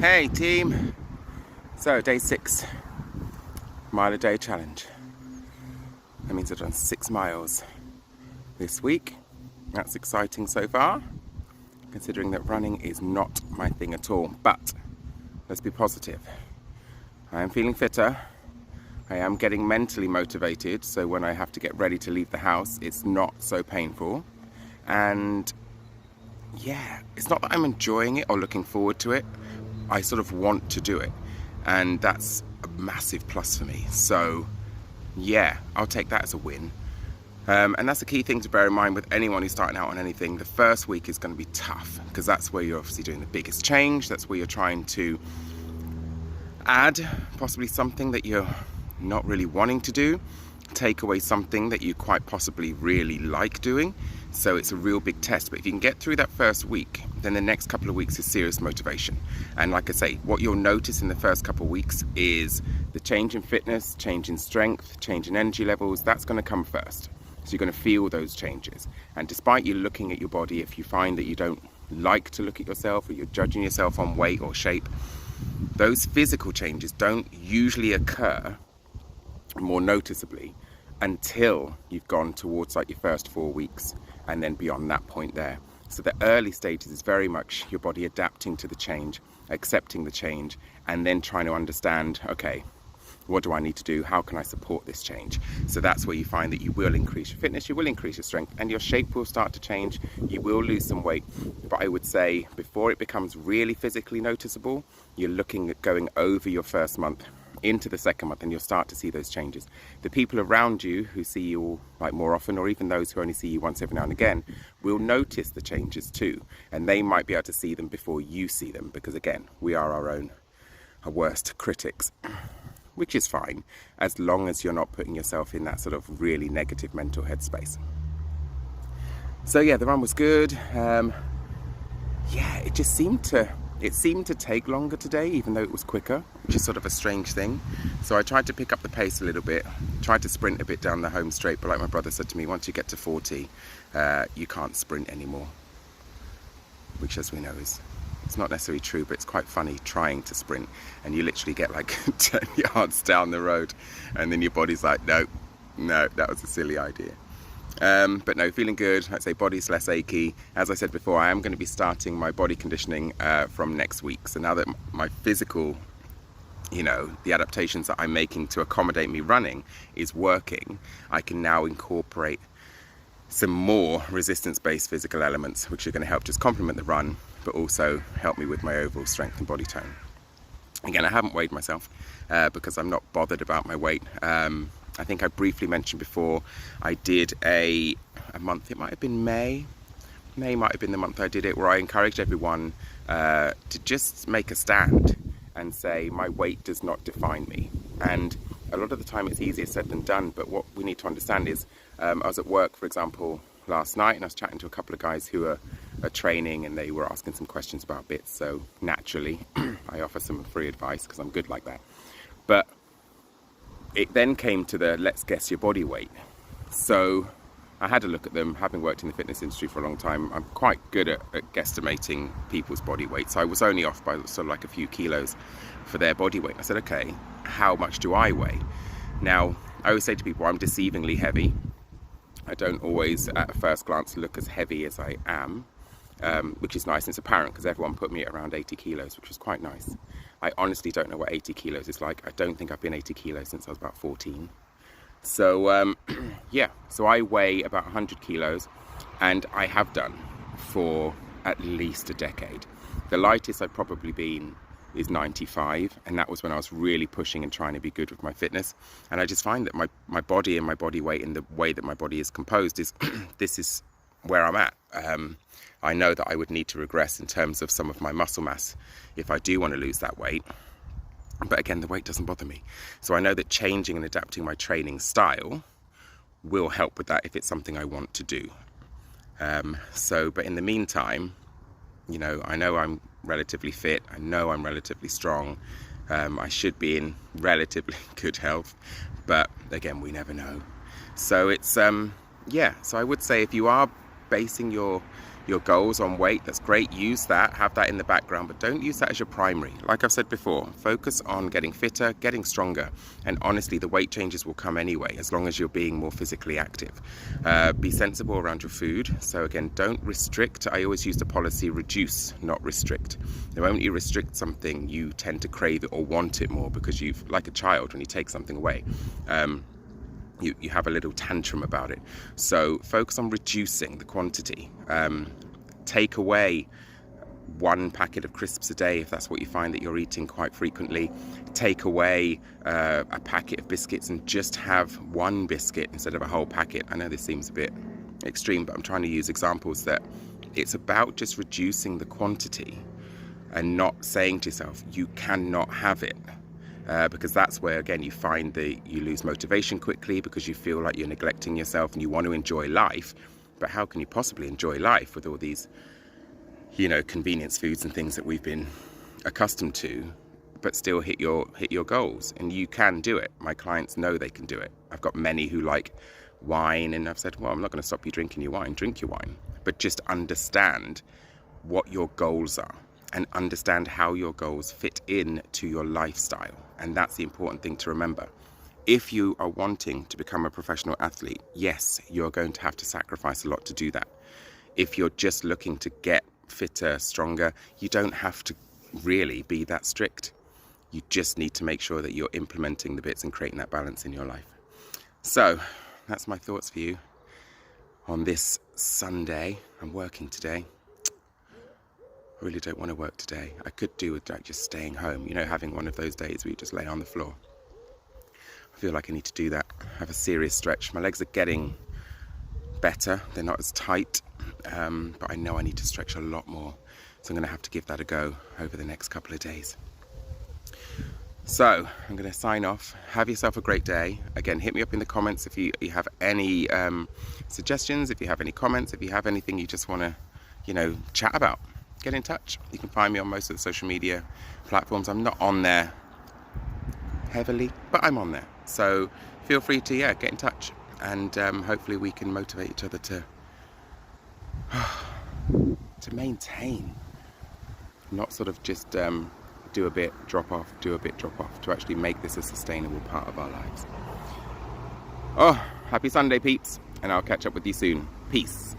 Hey team! So day 6, mile a day challenge. That means I've done 6 miles this week. That's exciting so far, considering that running is not my thing at all. But let's be positive. I am feeling fitter. I am getting mentally motivated, so when I have to get ready to leave the house, it's not so painful. And yeah, it's not that I'm enjoying it or looking forward to it. I sort of want to do it, and that's a massive plus for me. So yeah, I'll take that as a win. And that's the key thing to bear in mind with anyone who's starting out on anything. The first week is going to be tough, because that's where you're obviously doing the biggest change. That's where you're trying to add possibly something that you're not really wanting to do, take away something that you quite possibly really like doing. So it's a real big test. But if you can get through that first week, then the next couple of weeks is serious motivation. And like I say, what you'll notice in the first couple of weeks is the change in fitness, change in strength, change in energy levels. That's going to come first. So you're going to feel those changes. And despite you looking at your body, if you find that you don't like to look at yourself, or you're judging yourself on weight or shape, those physical changes don't usually occur more noticeably until you've gone towards like your first 4 weeks, and then beyond that point there. So the early stages is very much your body adapting to the change, accepting the change, and then trying to understand, okay, what do I need to do? How can I support this change? So that's where you find that you will increase your fitness, you will increase your strength, and your shape will start to change. You will lose some weight. But I would say before it becomes really physically noticeable, you're looking at going over your first month into the second month, and you'll start to see those changes. The people around you who see you like more often, or even those who only see you once every now and again, will notice the changes too, and they might be able to see them before you see them, because again, we are our worst critics, which is fine as long as you're not putting yourself in that sort of really negative mental headspace. So yeah, the run was good. Yeah, it seemed to take longer today, even though it was quicker, which is sort of a strange thing. So I tried to pick up the pace a little bit, tried to sprint a bit down the home straight, but like my brother said to me, once you get to 40, you can't sprint anymore, which, as we know, it's not necessarily true, but it's quite funny trying to sprint, and you literally get like 10 yards down the road, and then your body's like, no, that was a silly idea. But no, feeling good. I'd say body's less achy. As I said before, I am going to be starting my body conditioning from next week. So now that my physical, the adaptations that I'm making to accommodate me running is working, I can now incorporate some more resistance-based physical elements, which are going to help just complement the run, but also help me with my overall strength and body tone. Again, I haven't weighed myself because I'm not bothered about my weight. I think I briefly mentioned before, I did a month, it might have been May might have been the month I did it, where I encouraged everyone to just make a stand and say, my weight does not define me. And a lot of the time it's easier said than done, but what we need to understand is, I was at work, for example, last night, and I was chatting to a couple of guys who are training, and they were asking some questions about bits, so naturally I offer some free advice because I'm good like that. But it then came to the let's guess your body weight. So I had a look at them. Having worked in the fitness industry for a long time, I'm quite good at guesstimating people's body weight. So I was only off by sort of like a few kilos for their body weight. I said, okay, how much do I weigh? Now, I always say to people, I'm deceivingly heavy. I don't always, at a first glance, look as heavy as I am, which is nice. And it's apparent because everyone put me at around 80 kilos, which was quite nice. I honestly don't know what 80 kilos is like. I don't think I've been 80 kilos since I was about 14. So, yeah, so I weigh about 100 kilos, and I have done for at least a decade. The lightest I've probably been is 95, and that was when I was really pushing and trying to be good with my fitness. And I just find that my body and my body weight and the way that my body is composed is, this is where I'm at. I know that I would need to regress in terms of some of my muscle mass if I do want to lose that weight. But again, the weight doesn't bother me. So I know that changing and adapting my training style will help with that if it's something I want to do. But in the meantime, I know I'm relatively fit. I know I'm relatively strong. I should be in relatively good health. But again, we never know. So it's, so I would say if you are basing your your goals on weight, that's great. Use that, have that in the background, but don't use that as your primary. Like I've said before, focus on getting fitter, getting stronger, and honestly, the weight changes will come anyway, as long as you're being more physically active. Be sensible around your food. So again, don't restrict. I always use the policy, reduce, not restrict. The moment you restrict something, you tend to crave it or want it more, because you've, like a child, when you take something away, you have a little tantrum about it. So focus on reducing the quantity. Take away 1 packet of crisps a day if that's what you find that you're eating quite frequently. Take away a packet of biscuits and just have 1 biscuit instead of a whole packet. I know this seems a bit extreme, but I'm trying to use examples that it's about just reducing the quantity and not saying to yourself, you cannot have it. Because that's where, again, you find that you lose motivation quickly, because you feel like you're neglecting yourself and you want to enjoy life. But how can you possibly enjoy life with all these, convenience foods and things that we've been accustomed to, but still hit your goals? And you can do it. My clients know they can do it. I've got many who like wine, and I've said, well, I'm not going to stop you drinking your wine. Drink your wine, but just understand what your goals are and understand how your goals fit in to your lifestyle. And that's the important thing to remember. If you are wanting to become a professional athlete, yes, you're going to have to sacrifice a lot to do that. If you're just looking to get fitter, stronger, you don't have to really be that strict. You just need to make sure that you're implementing the bits and creating that balance in your life. So that's my thoughts for you on this Sunday. I'm working today. I really don't want to work today. I could do with just staying home, having one of those days where you just lay on the floor. I feel like I need to do that, have a serious stretch. My legs are getting better. They're not as tight, but I know I need to stretch a lot more. So I'm going to have to give that a go over the next couple of days. So I'm going to sign off. Have yourself a great day. Again, hit me up in the comments if you have any suggestions, if you have any comments, if you have anything you just want to, chat about. Get in touch. You can find me on most of the social media platforms. I'm not on there heavily, but I'm on there. So feel free to, get in touch. And hopefully we can motivate each other to maintain. Not sort of just do a bit, drop off, do a bit, drop off. To actually make this a sustainable part of our lives. Oh, happy Sunday, peeps. And I'll catch up with you soon. Peace.